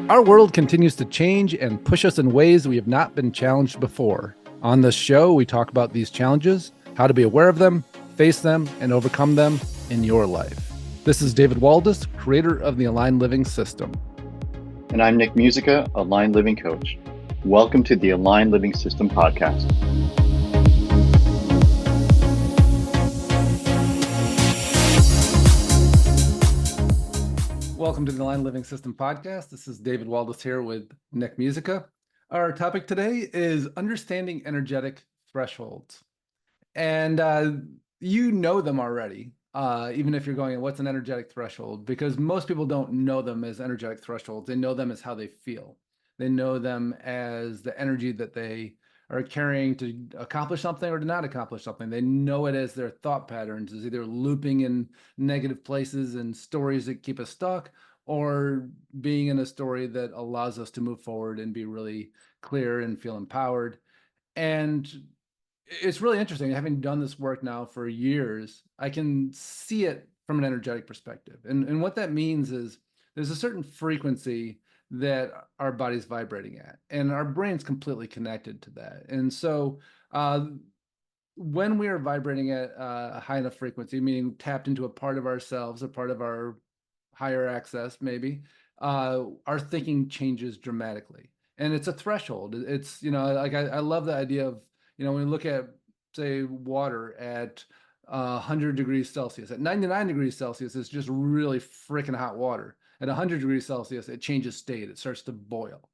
Our world continues to change and push us in ways we have not been challenged before. On this show, we talk about these challenges, how to be aware of them, face them, and overcome them in your life. This is David Waldas, creator of the Aligned Living System. And I'm Nick Musica, Aligned Living Coach. Welcome to the Aligned Living System podcast. Welcome to the Aligned Living System podcast. This is David Waldas here with Nick Musica. Our topic today is understanding energetic thresholds. And you know them already, even if you're going, what's an energetic threshold? Because most people don't know them as energetic thresholds. They know them as how they feel. They know them as the energy that they are carrying to accomplish something or to not accomplish something. They know it as their thought patterns, as either looping in negative places and stories that keep us stuck, or being in a story that allows us to move forward and be really clear and feel empowered. And it's really interesting. Having done this work now for years, I can see it from an energetic perspective. And what that means is there's a certain frequency that our body's vibrating at, and our brain's completely connected to that. And so when we are vibrating at a high enough frequency, meaning tapped into a part of ourselves, a part of our higher access, maybe, our thinking changes dramatically. And it's a threshold. It's, like I love the idea of, when we look at, say, water at 100 degrees Celsius, at 99 degrees Celsius, it's just really freaking hot water. At 100 degrees Celsius, it changes state. It starts to boil.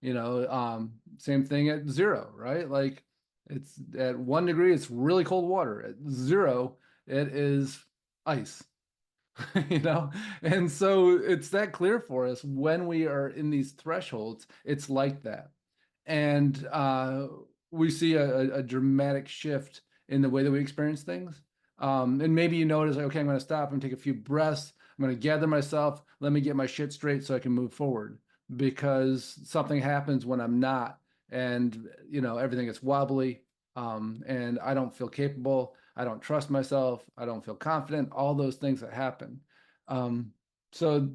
Same thing at zero, right? Like it's at 1 degree, it's really cold water. At zero, it is ice. And so it's that clear for us when we are in these thresholds. It's like that. And we see a dramatic shift in the way that we experience things. And maybe you notice, like, okay, I'm going to stop and take a few breaths. I'm going to gather myself. Let me get my shit straight so I can move forward, because something happens when I'm not, and everything gets wobbly, and I don't feel capable. I don't trust myself. I don't feel confident. All those things that happen. So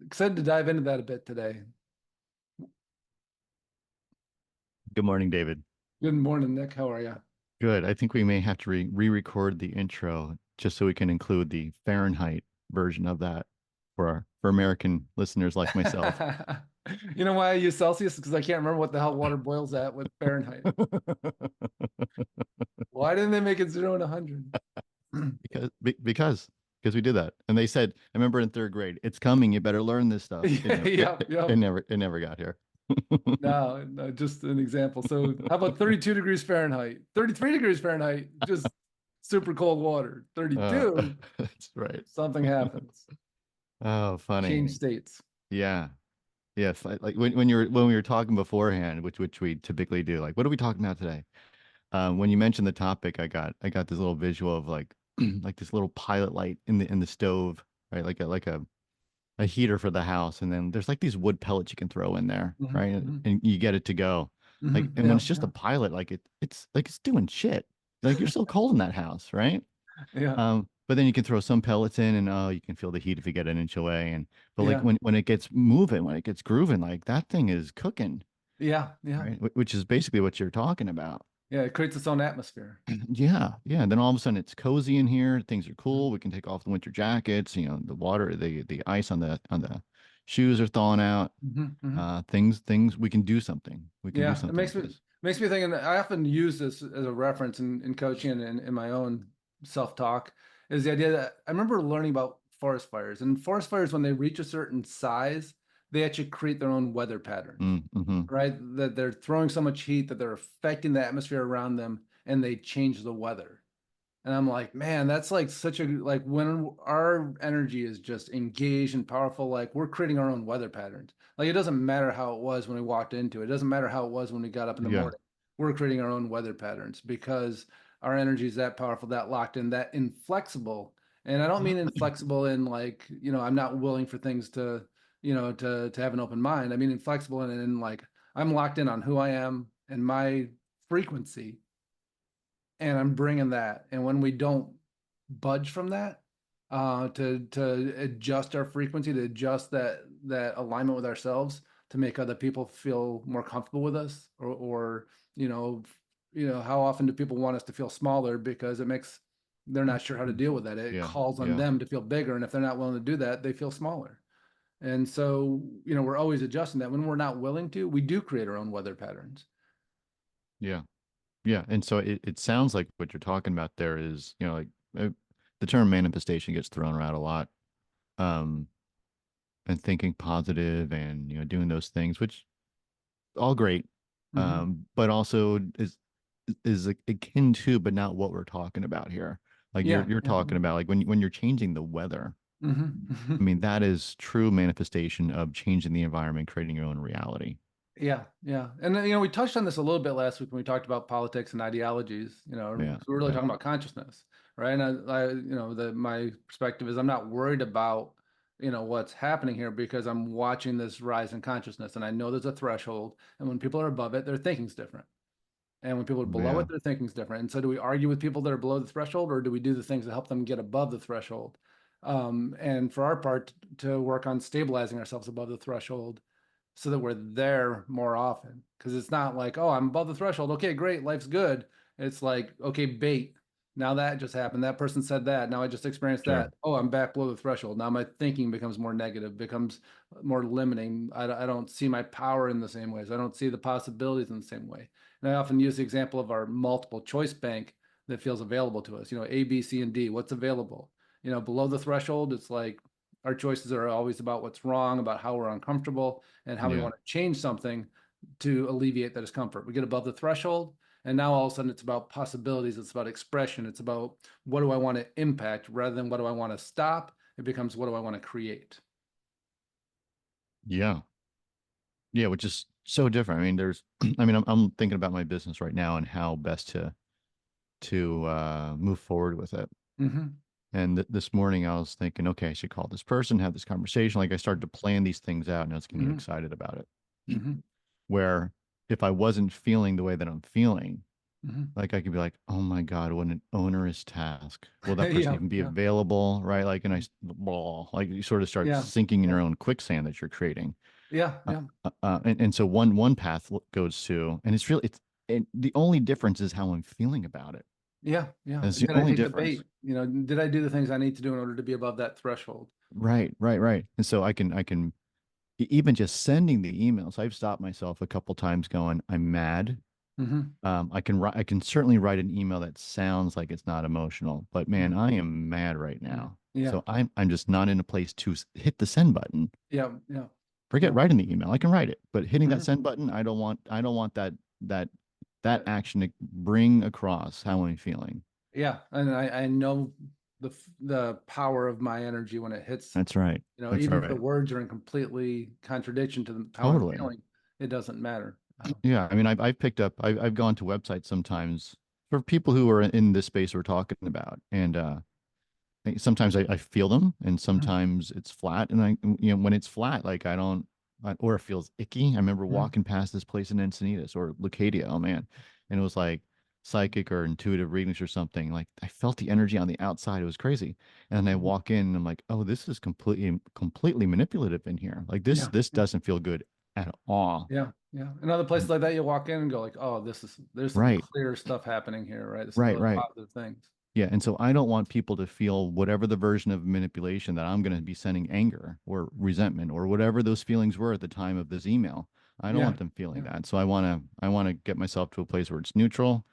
excited to dive into that a bit today. Good morning, David. Good morning, Nick. How are you? Good. I think we may have to re-record the intro just so we can include the Fahrenheit version of that for American listeners like myself. You know why I use Celsius? Because I can't remember what the hell water boils at with Fahrenheit. Why didn't they make it 0 and 100? Because we did that, and they said, I remember in third grade, it's coming. You better learn this stuff. It never got here. No, just an example. So how about 32 degrees Fahrenheit, 33 degrees Fahrenheit, just super cold water. 32. That's right. Something happens. Oh, funny. Change states. Yeah. Yes. Like when we were talking beforehand, which we typically do, like, what are we talking about today? When you mentioned the topic, I got this little visual of like like this little pilot light in the stove, right? Like a heater for the house, and then there's like these wood pellets you can throw in there, right? And you get it to go. Like, and when it's just a pilot, like it's like it's doing shit. Like, you're still cold in that house, right? Yeah. But then you can throw some pellets in, and you can feel the heat if you get an inch away. But like Yeah. when it gets moving, when it gets grooving, like that thing is cooking. Yeah. Right? Which is basically what you're talking about. Yeah, it creates its own atmosphere. Yeah. And then all of a sudden it's cozy in here. Things are cool. We can take off the winter jackets. The water, the ice on the shoes are thawing out. Things we can do something. We can do something. It makes me think, and I often use this as a reference in coaching and in my own self-talk, is the idea that I remember learning about forest fires. And forest fires, when they reach a certain size, they actually create their own weather patterns, right? That they're throwing so much heat that they're affecting the atmosphere around them, and they change the weather. And I'm like, man, that's like like when our energy is just engaged and powerful, like we're creating our own weather patterns. Like, it doesn't matter how it was when we walked into it. It doesn't matter how it was when we got up in the morning. We're creating our own weather patterns because our energy is that powerful, that locked in, that inflexible. And I don't mean inflexible in like, I'm not willing for things to have an open mind. I mean inflexible in like, I'm locked in on who I am and my frequency, and I'm bringing that. And when we don't budge from that, to adjust our frequency, to adjust that alignment with ourselves, to make other people feel more comfortable with us, or how often do people want us to feel smaller because they're not sure how to deal with that. It Yeah. calls on Yeah. them to feel bigger, and if they're not willing to do that, they feel smaller. And so, we're always adjusting that. When we're not willing to, we do create our own weather patterns. Yeah. Yeah. And so it sounds like what you're talking about there is, like the term manifestation gets thrown around a lot. Um, and thinking positive and, doing those things, which all great. Mm-hmm. But also is akin to, but not what we're talking about here. Like Yeah, you're yeah. talking about like when you're changing the weather. Mm-hmm. I mean, that is true manifestation of changing the environment, creating your own reality. Yeah, yeah. And then, we touched on this a little bit last week when we talked about politics and ideologies, Yeah. 'cause we're really Yeah. talking about consciousness, right? And my perspective is I'm not worried about, what's happening here because I'm watching this rise in consciousness and I know there's a threshold. And when people are above it, their thinking's different. And when people are below Yeah. it, their thinking's different. And so do we argue with people that are below the threshold, or do we do the things that help them get above the threshold? And for our part, to work on stabilizing ourselves above the threshold so that we're there more often. Because it's not like, oh, I'm above the threshold. Okay, great, life's good. It's like, okay, bait. Now that just happened. That person said that. Now I just experienced Sure. that. Oh, I'm back below the threshold. Now my thinking becomes more negative, becomes more limiting. I don't see my power in the same ways. I don't see the possibilities in the same way. And I often use the example of our multiple choice bank that feels available to us. A, B, C, and D. What's available? Below the threshold, it's like our choices are always about what's wrong, about how we're uncomfortable, and how we Yeah. want to change something to alleviate that discomfort. We get above the threshold, and now all of a sudden it's about possibilities, it's about expression, it's about what do I want to impact rather than what do I want to stop. It becomes what do I want to create. Yeah. Yeah. Which is so different. I mean, I mean, I'm thinking about my business right now and how best to move forward with it. Mm-hmm. And this morning I was thinking, okay, I should call this person, have this conversation. Like I started to plan these things out and I was getting Mm-hmm. excited about it. Mm-hmm. Where if I wasn't feeling the way that I'm feeling, Mm-hmm. like I could be like, oh my God, what an onerous task. Will that person Yeah, even be yeah, available? Right. Like, and blah, like you sort of start yeah, sinking in yeah, your own quicksand that you're creating. yeah, yeah, And so one path goes to, and and the only difference is how I'm feeling about it. yeah, yeah. That's the Did I only take the difference. bait? Did I do the things I need to do in order to be above that threshold? Right, right, right. And so I can even just sending the emails, I've stopped myself a couple times going, I'm mad. Mm-hmm. I can certainly write an email that sounds like it's not emotional, but man, Mm-hmm. I am mad right Yeah, now. yeah, So I'm just not in a place to hit the send button. yeah, yeah, Forget yeah. writing the email. I can write it, but hitting that Mm-hmm. send button, I don't want that that action to bring across how I'm feeling. Yeah, and I know the power of my energy when it hits, That's right. That's even if the right. words are in completely contradiction to how I'm Totally. feeling, it doesn't matter. Yeah. I mean, I've picked up, I've gone to websites sometimes for people who are in this space we're talking about. And sometimes I feel them and Mhm, sometimes it's flat. And when it's flat, like I don't, or it feels icky. I remember mhm, walking past this place in Encinitas or Lucadia. Oh man. And it was like psychic or intuitive readings or something. Like I felt the energy on the outside. It was crazy. And then I mhm. walk in and I'm like, oh, this is completely manipulative in here. Like Yeah, this yeah, doesn't feel good at all. yeah, yeah. In other places like that, you walk in and go like, oh, there's some Right. clear stuff happening here, right? There's some Right. really Right. positive things. Yeah, and so I don't want people to feel whatever the version of manipulation that I'm going to be sending anger or resentment or whatever those feelings were at the time of this email. I don't want Yeah, them feeling yeah. that. So I want to get myself to a place where it's neutral,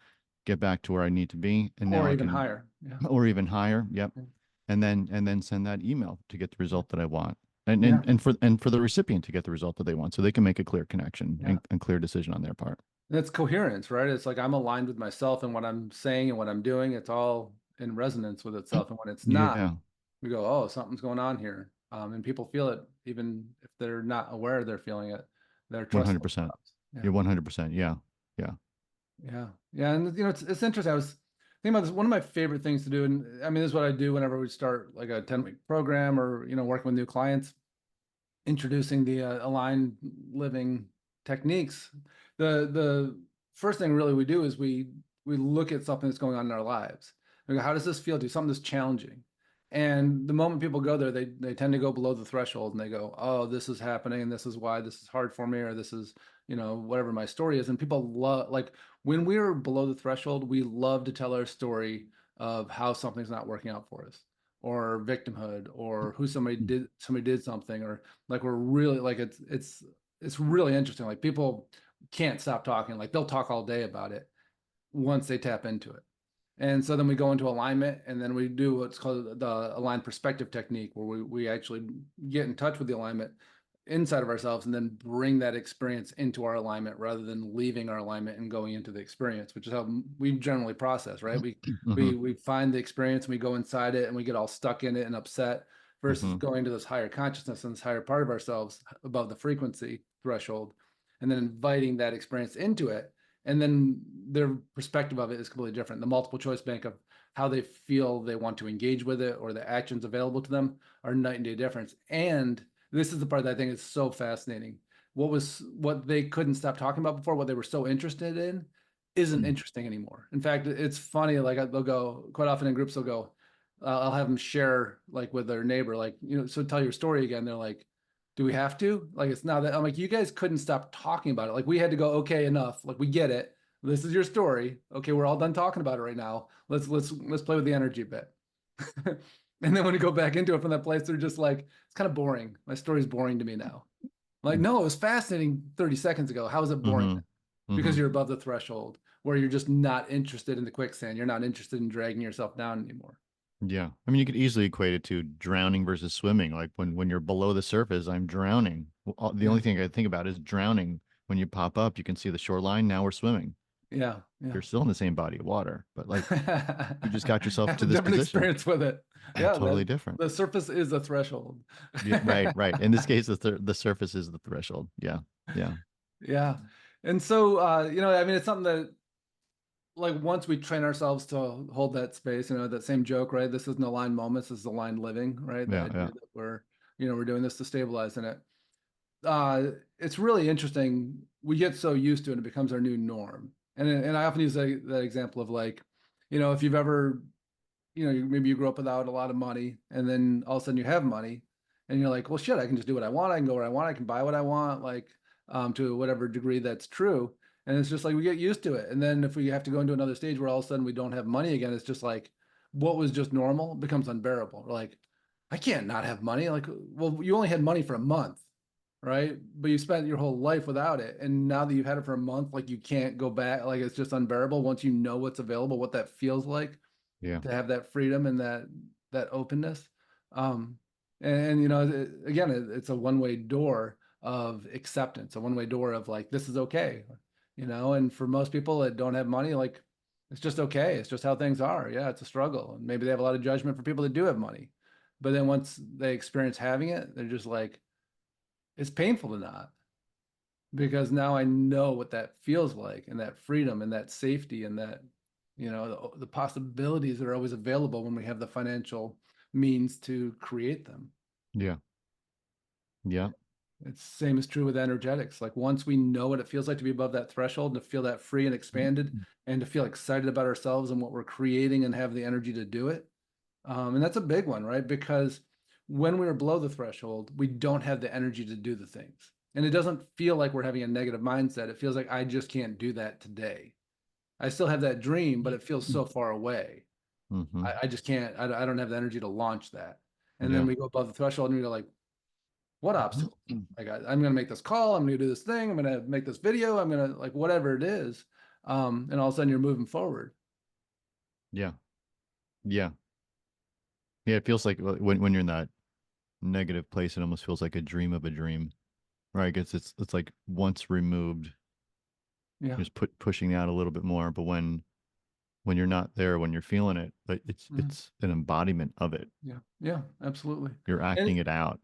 get back to where I need to be, and now Or I even can, higher. Yeah, or even higher. Yep. yeah, And then send that email to get the result that I want. yeah, And for the recipient to get the result that they want so they can make a clear connection yeah. and clear decision on their part. And it's coherence, right? It's like I'm aligned with myself and what I'm saying and what I'm doing. It's all in resonance with itself. And when it's not, Yeah, we go, oh, something's going on here. And people feel it, even if they're not aware they're feeling it. Their trust level 100%. drops. Yeah, You're 100%. Yeah. Yeah. yeah, yeah. And it's interesting. I was thinking about this. One of my favorite things to do, and I mean, this is what I do whenever we start like a 10-week program or working with new clients, introducing the aligned living techniques. The first thing really we do is we look at something that's going on in our lives. We go, how does this feel? Do something that's challenging, And the moment people go there, they tend to go below the threshold and they go, oh, this is happening and this is why this is hard for me, or this is, whatever my story is. And people love, like, when we're below the threshold, we love to tell our story of how something's not working out for us, or victimhood, or who somebody did something, or like we're really like it's really interesting. Like people can't stop talking. Like they'll talk all day about it once they tap into it. And so then we go into alignment, and then we do what's called the aligned perspective technique, where we actually get in touch with the alignment inside of ourselves and then bring that experience into our alignment rather than leaving our alignment and going into the experience, which is how we generally process, right? We Mm-hmm. we find the experience and we go inside it and we get all stuck in it and upset, versus Mm-hmm. going to this higher consciousness and this higher part of ourselves above the frequency threshold, and then inviting that experience into it. And then their perspective of it is completely different. The multiple choice bank of how they feel they want to engage with it, or the actions available to them, are night and day difference. And this is the part that I think is so fascinating. What they couldn't stop talking about before, what they were so interested in, isn't interesting anymore. In fact, it's funny. Like they'll go quite often in groups. They'll go, I'll have them share like with their neighbor, like, so tell your story again. They're like, do we have to? Like, it's not that. I'm like, you guys couldn't stop talking about it. Like we had to go, okay, enough. Like we get it. This is your story. Okay, we're all done talking about it right now. Let's play with the energy a bit. And then when we go back into it from that place, they're just like, it's kind of boring. My story's boring to me now. Like, no, it was fascinating 30 seconds ago. How is it boring? Mm-hmm. Mm-hmm. Because you're above the threshold where you're just not interested in the quicksand. You're not interested in dragging yourself down anymore. Yeah. I mean, you could easily equate it to drowning versus swimming. Like when you're below the surface, I'm drowning. The Yeah. only thing I think about is drowning. When you pop up, you can see the shoreline. Now we're swimming. Yeah. Yeah. You're still in the same body of water, but like you just got yourself Have to a this different position. experience with it. Yeah, Yeah. totally different. The surface is a threshold. Yeah, right, right. In this case, the surface is the threshold. Yeah, yeah. Yeah. And so, I mean, it's something that, like, once we train ourselves to hold that space, that same joke, right? This isn't aligned moments, this is aligned living, right? The Yeah, idea yeah. that we're doing this to stabilize in it. It's really interesting. We get so used to it, and it becomes our new norm. And I often use that example of, like, if you've ever, maybe you grew up without a lot of money, and then all of a sudden you have money, and you're like, well, shit, I can just do what I want. I can go where I want. I can buy what I want, like, to whatever degree that's true. And it's just like we get used to it. And then if we have to go into another stage where all of a sudden we don't have money again, it's just like what was just normal becomes unbearable. We're like, I can't not have money. Like, well, you only had money for a month, right? But you spent your whole life without it. And now that you've had it for a month, like you can't go back. Like it's just unbearable once you know what's available, what that feels like Yeah. to have that freedom and that openness. Um, and again, it's a one-way door of acceptance, a one-way door of, like, this is okay, and for most people that don't have money, like, it's just okay. It's just how things are. Yeah, it's a struggle. And maybe they have a lot of judgment for people that do have money. But then once they experience having it, they're just like, it's painful to not, because now I know what that feels like, and that freedom and that safety and that, the possibilities that are always available when we have the financial means to create them. Yeah. Yeah. It's same is true with energetics. Like once we know what it feels like to be above that threshold, and to feel that free and expanded, and to feel excited about ourselves and what we're creating, and have the energy to do it. And that's a big one, right? Because when we're below the threshold, we don't have the energy to do the things. And it doesn't feel like we're having a negative mindset. It feels like, I just can't do that today. I still have that dream, but it feels so far away. Mm-hmm. I just can't, I don't have the energy to launch that. And then Yeah. we go above the threshold and we go like, what obstacle? Like, I'm going to make this call. I'm going to do this thing. I'm going to make this video. I'm going to, like, whatever it is. And all of a sudden you're moving forward. Yeah. Yeah. Yeah. It feels like when you're in that negative place, it almost feels like a dream of a dream, right? It's like once removed, Yeah. just pushing out a little bit more. But when you're not there, when you're feeling it, but it's an embodiment of it. Yeah. Yeah, absolutely. You're acting it out.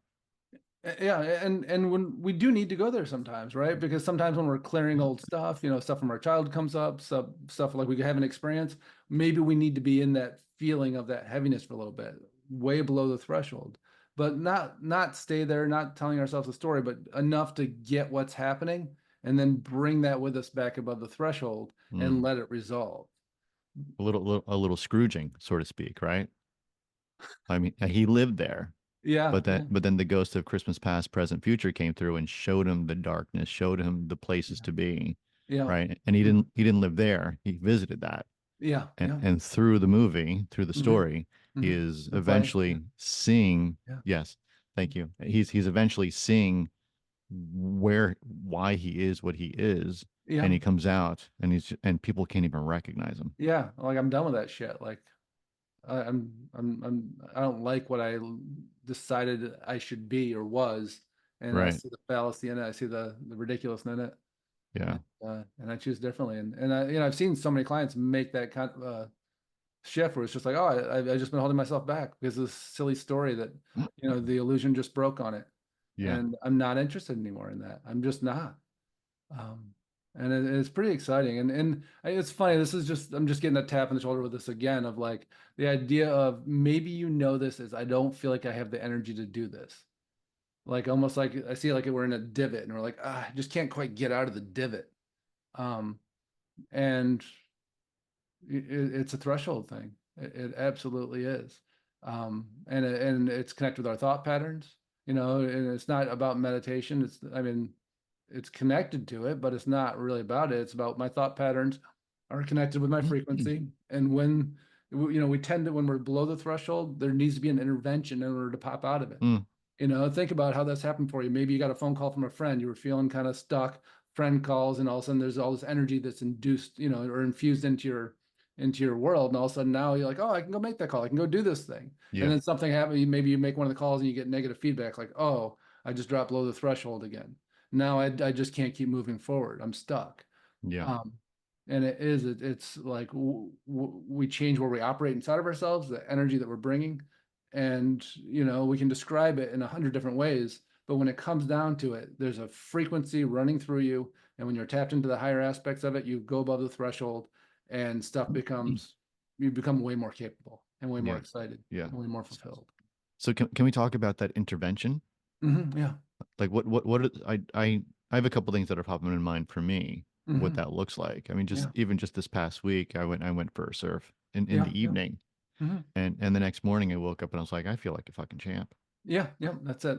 Yeah, and when we do need to go there sometimes, right? Because sometimes when we're clearing old stuff, stuff from our childhood comes up, stuff like we haven't experienced, maybe we need to be in that feeling of that heaviness for a little bit, way below the threshold, but not stay there, not telling ourselves a story, but enough to get what's happening, and then bring that with us back above the threshold and Mm. let it resolve. A little Scrooging, so to speak, right? I mean, he lived there, Yeah, yeah, but then the ghost of Christmas past, present, future came through and showed him the darkness, showed him the places to be, yeah, right? And mhm, he didn't live there. He visited that. yeah, yeah. And through the movie, through the Hmm. story, he Hmm. is The play. Yeah, eventually seeing, yeah, yes, thank you. He's eventually seeing why he is what he is, and yeah, he comes out and and people can't even recognize him. yeah. Like I'm done with that shit. Like I don't like what decided I should be or was, and I Right. see the fallacy in it. I see the ridiculousness in it, Yeah. and I choose differently. And I, I've seen so many clients make that kind of shift where it's just like, oh, I've just been holding myself back because of this silly story that, the illusion just broke on it, Yeah. and I'm not interested anymore in that. I'm just not. Um, and it's pretty exciting. And it's funny. This is just, I'm just getting a tap on the shoulder with this again of like the idea of maybe this is I don't feel like I have the energy to do this. Like almost like I see like we're in a divot and we're like, I just can't quite get out of the divot. Um, and it's a threshold thing. It absolutely is. And it's connected with our thought patterns, and it's not about meditation. I mean, it's connected to it, but it's not really about it. It's about my thought patterns are connected with my frequency. And when, we tend to, when we're below the threshold, there needs to be an intervention in order to pop out of it. Mm, Think about how that's happened for you. Maybe you got a phone call from a friend, you were feeling kind of stuck, friend calls, and all of a sudden there's all this energy that's induced, or infused into your world. And all of a sudden now you're like, oh, I can go make that call. I can go do this thing. And yeah. then something happens. Maybe you make one of the calls and you get negative feedback like, oh, I just dropped below the threshold again. Now I just can't keep moving forward. I'm stuck. Yeah. Um, and it's like we change where we operate inside of ourselves, the energy that we're bringing. And, we can describe it in 100 different ways. But when it comes down to it, there's a frequency running through you. And when you're tapped into the higher aspects of it, you go above the threshold and you become way more capable and way more Yeah. excited Yeah. and way more fulfilled. So can we talk about that intervention? Yeah. Like I have a couple things that are popping in mind for me, what Hmm. that looks like. I mean, Yeah. just this past week, I went for a surf in Yeah. the Yeah. evening, Hmm. and the next morning I woke up and I was like, I feel like a fucking champ. Yeah. Yeah. That's it.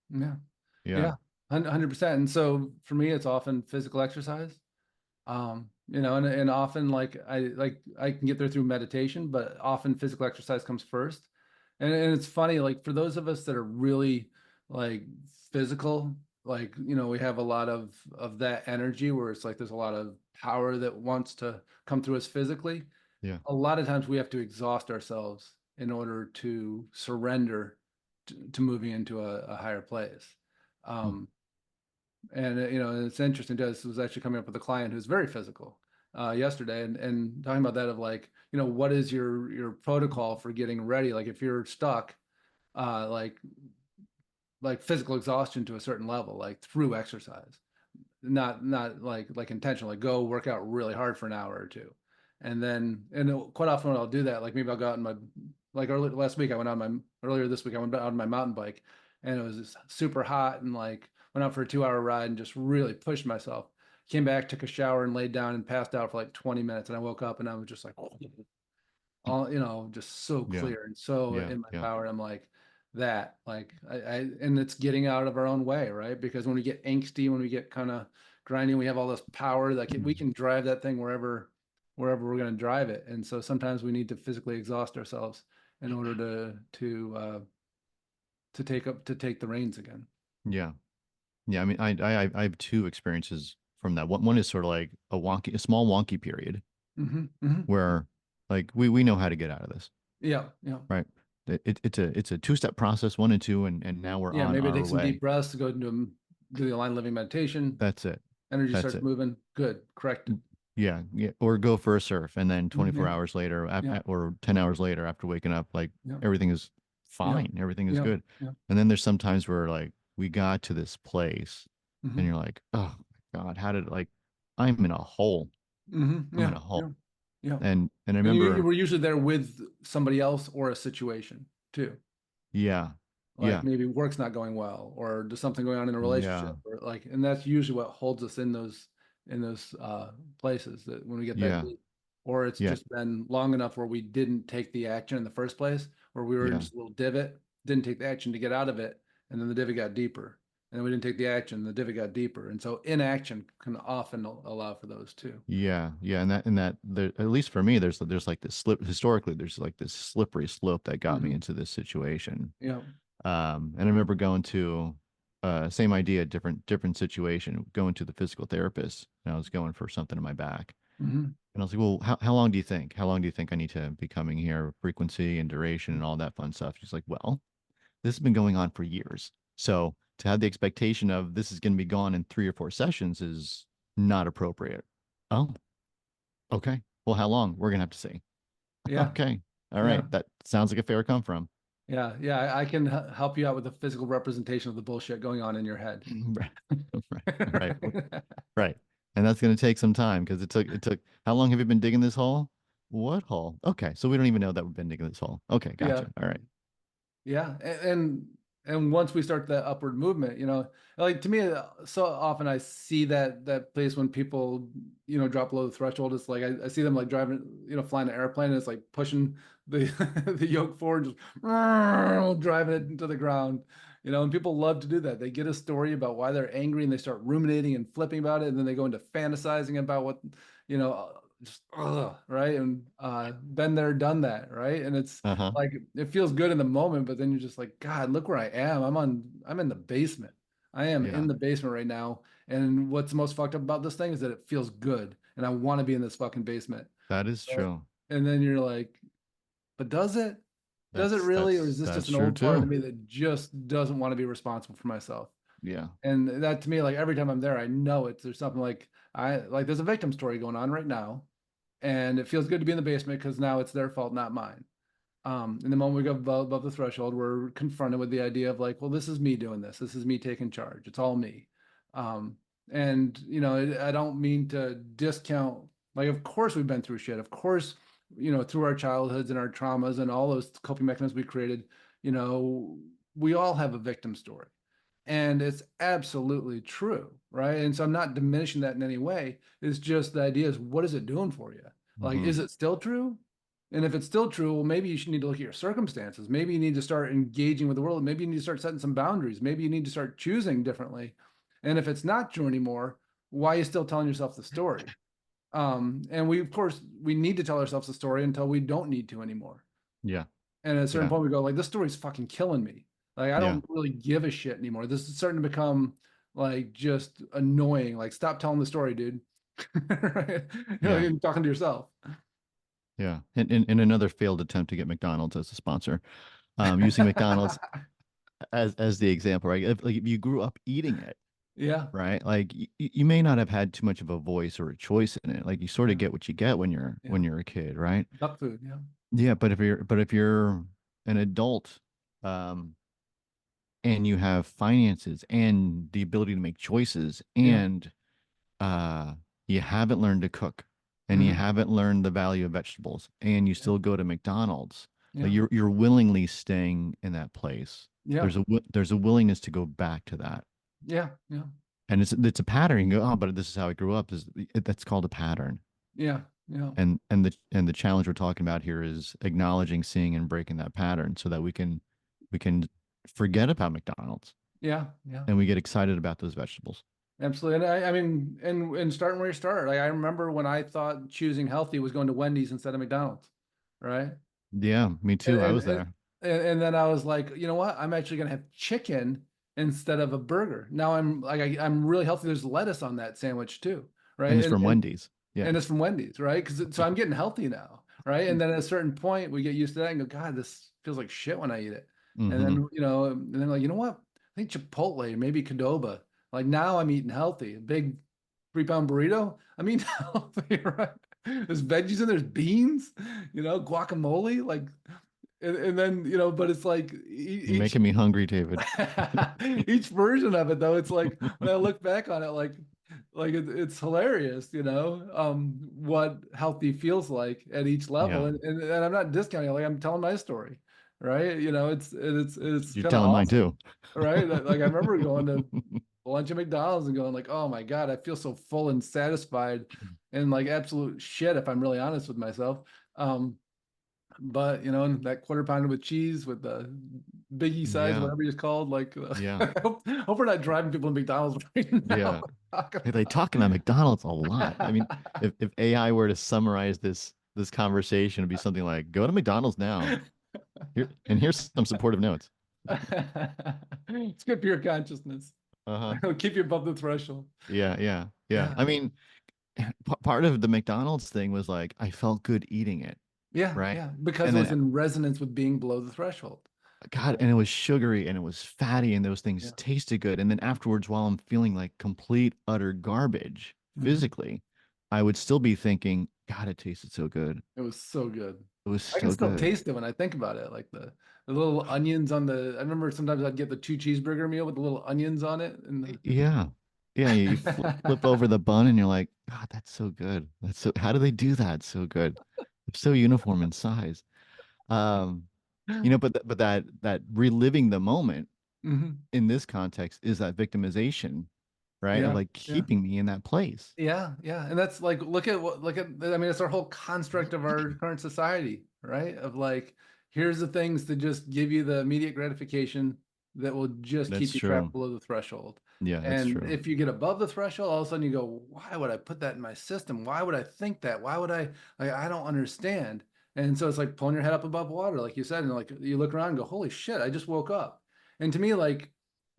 Yeah. Yeah. Yeah. 100%. And so for me, it's often physical exercise. And often I can get there through meditation, but often physical exercise comes first. And it's funny, like for those of us that are really like physical, like, we have a lot of that energy where it's like there's a lot of power that wants to come through us physically. Yeah. A lot of times we have to exhaust ourselves in order to surrender to moving into a higher place. Mm. Um, and it's interesting. This was actually coming up with a client who's very physical yesterday, and talking about that of like, what is your protocol for getting ready? Like if you're stuck, uh, like like physical exhaustion to a certain level, like through exercise, not like intentional, like go work out really hard for an hour or two. Quite often when I'll do that, like maybe I'll go out in my, like last week I went on my, earlier this week I went out on my mountain bike, and it was just super hot, and like went out for a 2 hour ride and just really pushed myself. Came back, took a shower, and laid down and passed out for like 20 minutes, and I woke up and I was just like, all, just so Yeah. clear and so Yeah. in my Yeah. power. And I'm like, that, like, and it's getting out of our own way, right? Because when we get angsty, when we get kind of grinding, we have all this power that we can drive that thing wherever we're going to drive it. And so sometimes we need to physically exhaust ourselves in order to take the reins again. Yeah. Yeah. I mean, I have two experiences from that. One is sort of like a small wonky period Hmm. Hmm. where like we know how to get out of this, Yeah, yeah, right? It's a two-step process, one and two, and now we're yeah. on Maybe our take some way. deep breaths to go into do the aligned living meditation. That's it. Energy That's starts it. moving. Good, corrected. Yeah, yeah. Or go for a surf, and then Mhm. 24 Yeah, hours later, yeah, or 10 hours later, after waking up, like yeah, everything is yeah, fine, everything is yeah, good. yeah. And then there's some times where like we got to this place, and Hmm. you're like, oh my God, how did like I'm in a hole. Hmm. I'm in Yeah, a hole. yeah, yeah. And I And you remember, were usually there with somebody else or a situation too. yeah, Like yeah, maybe work's not going well, or there's something going on in a yeah, relationship, or like, and that's usually what holds us in those places that when we get that yeah, deep, or it's yeah, just been long enough where we didn't take the action in the first place, where we were in Yeah. just a little divot, didn't take the action to get out of it, and then the divot got deeper. And then we didn't take the action, the divot got deeper. And so inaction can often allow for those too. Yeah, yeah, and that there, at least for me, there's like this slip historically. There's like this slippery slope that got me Mhm. into this situation. Yeah. And I remember going to same idea, different situation, going to the physical therapist, and I was going for something in my back, Mhm. and I was like, well, how long do you think? How long do you think I need to be coming here? Frequency and duration and all that fun stuff. She's like, well, this has been going on for years, so to have the expectation of this is going to be gone in 3 or 4 sessions is not appropriate. Oh, okay. Well, how long? We're gonna have to see. Yeah. Okay. All Yeah. right. That sounds like a fair come from. Yeah. Yeah. I can help you out with the physical representation of the bullshit going on in your head. Right. Right. Right. And that's gonna take some time because it took how long have you been digging this hole? What hole? Okay. So we don't even know that we've been digging this hole. Okay, Yeah. gotcha. All right. Yeah, and once we start the upward movement, like to me, so often I see that place when people, drop below the threshold. It's like I see them like driving, flying an airplane, and it's like pushing the the yoke forward, just driving it into the ground. And people love to do that. They get a story about why they're angry, and they start ruminating and flipping about it, and then they go into fantasizing about what, just right, and been there, done that, right, and it's Uh-huh. like it feels good in the moment, but then you're just like, God, look where I am. I'm in the basement. I am Yeah. in the basement right now. And what's most fucked up about this thing is that it feels good. And I want to be in this fucking basement. That is But, true. and then you're like, but does it? Does it That's really? Or is that's this just that's an true old part of too. me that just doesn't want to be responsible for myself? Yeah. And that to me, like every time I'm there, I know there's something like there's a victim story going on right now. And it feels good to be in the basement because now it's their fault, not mine. And the moment we go above the threshold, we're confronted with the idea of like, well, this is me doing this. This is me taking charge. It's all me. Um, and I don't mean to discount. Like, of course we've been through shit. Of course, through our childhoods and our traumas and all those coping mechanisms we created, you know, we all have a victim story. And it's absolutely true, right? And so I'm not diminishing that in any way. It's just the idea is what is it doing for you? Like, Hmm. is it still true? And if it's still true, well, maybe you should need to look at your circumstances. Maybe you need to start engaging with the world. Maybe you need to start setting some boundaries. Maybe you need to start choosing differently. And if it's not true anymore, why are you still telling yourself the story? And we, of course, we need to tell ourselves the story until we don't need to anymore. Yeah. And at a certain Yeah. point, we go like, this story's fucking killing me. Like, I Yeah. don't really give a shit anymore. This is starting to become like just annoying. Like, stop telling the story, dude. Right? Yeah. You're talking to yourself. Yeah. And another failed attempt to get McDonald's as a sponsor. Using McDonald's as the example, right? If you grew up eating it, Yeah, right? Like you may not have had too much of a voice or a choice in it. Like you sort yeah, of get what you get when you're yeah. when you're a kid, right? Duck food, yeah, Yeah, but if you're an adult, um, and you have finances and the ability to make choices, yeah. and uh, you haven't learned to cook, and you Hmm. haven't learned the value of vegetables, and you Yeah, still go to McDonald's, like yeah, you're willingly staying in that place. yeah, There's a willingness to go back to that. yeah, yeah, And it's a pattern. You go, oh, but this is how I grew up. That's called a pattern. yeah, yeah, And the challenge we're talking about here is acknowledging, seeing, and breaking that pattern so that we can forget about McDonald's yeah, yeah. and we get excited about those vegetables. Absolutely. And I mean, and starting where you start. Like I remember when I thought choosing healthy was going to Wendy's instead of McDonald's, right? Yeah, me And too. I and was and, there. and then I was like, you know what? I'm actually gonna have chicken instead of a burger. Now I'm like I'm really healthy. There's lettuce on that sandwich too, right? And it's from Wendy's. Yeah. And it's from Wendy's, right? Because so I'm getting healthy now, right? And then at a certain point, we get used to that and go, God, this feels like shit when I eat it. And Mm-hmm. then and then like, you know what? I think Chipotle, maybe Qdoba. Like now I'm eating healthy. A big 3 pound burrito. I'm eating healthy, right? There's veggies in there's beans, guacamole, like, and then but it's like You're each making me hungry, David. each version of it though, it's like when I look back on it, like it's hilarious, what healthy feels like at each level, Yeah. and I'm not discounting it, like I'm telling my story, right? It's You're kind of telling mine awesome, too. right? Like I remember going to lunch at McDonald's and going like, oh my God, I feel so full and satisfied and like absolute shit if I'm really honest with myself. Um, But that quarter pounder with cheese with the biggie size, Yeah. whatever it's called, like Yeah. I hope we're not driving people to McDonald's right now. Yeah. They talk about McDonald's a lot. I mean, if AI were to summarize this conversation, it'd be something like, go to McDonald's now. Here's some supportive notes. It's good for your consciousness. Uh-huh. It'll keep you above the threshold. Yeah. Yeah. I mean, part of the McDonald's thing was like I felt good eating it, Yeah, right? yeah, because And it was then in resonance with being below the threshold. God, and it was sugary and it was fatty and those things Yeah. tasted good. And then afterwards, while I'm feeling like complete utter garbage physically, I would still be thinking, God, it tasted so good. It was so good. It was I can so still good. taste it when I think about it, like the little onions on the. I remember sometimes I'd get the 2 cheeseburger meal with the little onions on it, and Yeah. Yeah, you flip over the bun and you're like, God, that's so good. That's so, how do they do that so good? It's so uniform in size. Um, but that reliving the moment Mhm. in this context is that victimization, right? Of Yeah, like yeah. keeping me in that place. Yeah, yeah, and that's like look at. I mean, it's our whole construct of our current society, right? Of like, here's the things to just give you the immediate gratification that will just That's keep you trapped true. below the threshold. Yeah, that's And true. if you get above the threshold, all of a sudden you go, why would I put that in my system? Why would I think that? Why would I don't understand. And so it's like pulling your head up above water, like you said, and like you look around and go, holy shit, I just woke up. And to me, like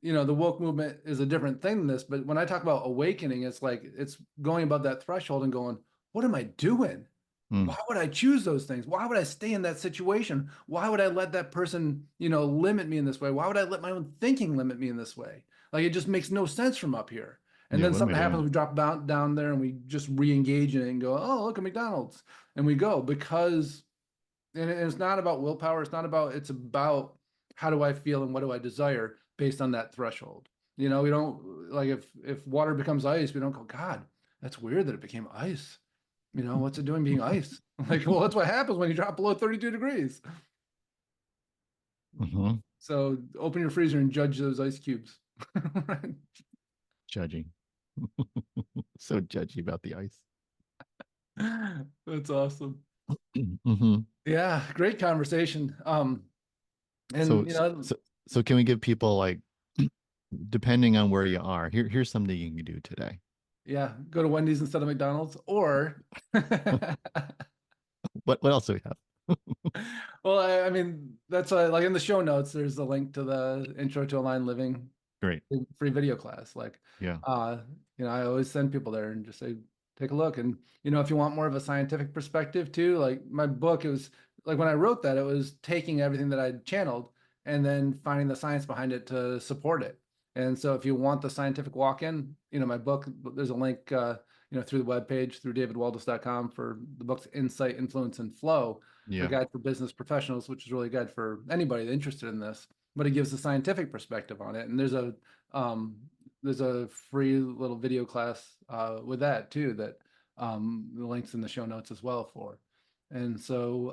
the woke movement is a different thing than this, but when I talk about awakening, it's like it's going above that threshold and going, what am I doing? Mm, Why would I choose those things? Why would I stay in that situation? Why would I let that person, limit me in this way? Why would I let my own thinking limit me in this way? Like it just makes no sense from up here. And yeah, then what am I something happens, doing? we drop down there and we just re-engage in it and go, oh, look at McDonald's. And we go because and it's not about willpower. It's about how do I feel and what do I desire based on that threshold. We don't like if water becomes ice, we don't go, God, that's weird that it became ice. What's it doing being ice? Like, well, that's what happens when you drop below 32 degrees. Hmm. So open your freezer and judge those ice cubes. Right? Judging. So judgy about the ice. That's awesome. Hmm. Yeah, great conversation. So, And so can we give people like, depending on where you are, here's something you can do today. yeah, go to Wendy's instead of McDonald's, or What else do we have? well, I mean, that's like in the show notes, there's a link to the Intro to Aligned Living Great. free video class. Like, Yeah. uh, I always send people there and just say, take a look. And, if you want more of a scientific perspective too, like my book, it was like when I wrote that, it was taking everything that I'd channeled and then finding the science behind it to support it. And so if you want the scientific walk-in, my book, there's a link, through the webpage, through davidwaldas.com for the book's Insight, Influence, and Flow, a Yeah. guide for business professionals, which is really a guide for anybody interested in this, but it gives a scientific perspective on it. And there's a free little video class with that too, that the links in the show notes as well for. And so,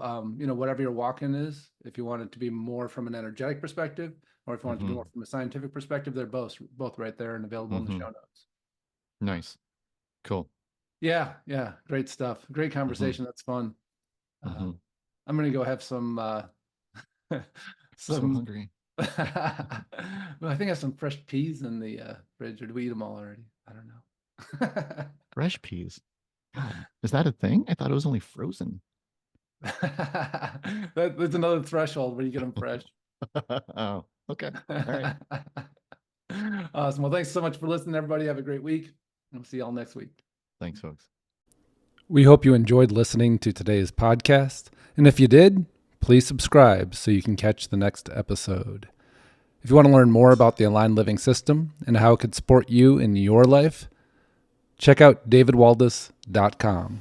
whatever your walk-in is, if you want it to be more from an energetic perspective, or if you want it to be more from a scientific perspective, they're both right there and available in the show notes. Nice. Cool. Yeah, yeah, great stuff. Great conversation. That's fun. I'm gonna go have some So some. hungry. Well, I think I have some fresh peas in the fridge, or did we eat them all already? I don't know. Fresh peas. God, is that a thing? I thought it was only frozen. That's another threshold where you get them fresh. Oh, okay. All right. Awesome. Well, thanks so much for listening, everybody. Have a great week. We'll see y'all next week. Thanks, folks. We hope you enjoyed listening to today's podcast. And if you did, please subscribe so you can catch the next episode. If you want to learn more about the Aligned Living System and how it could support you in your life, check out davidwaldas.com.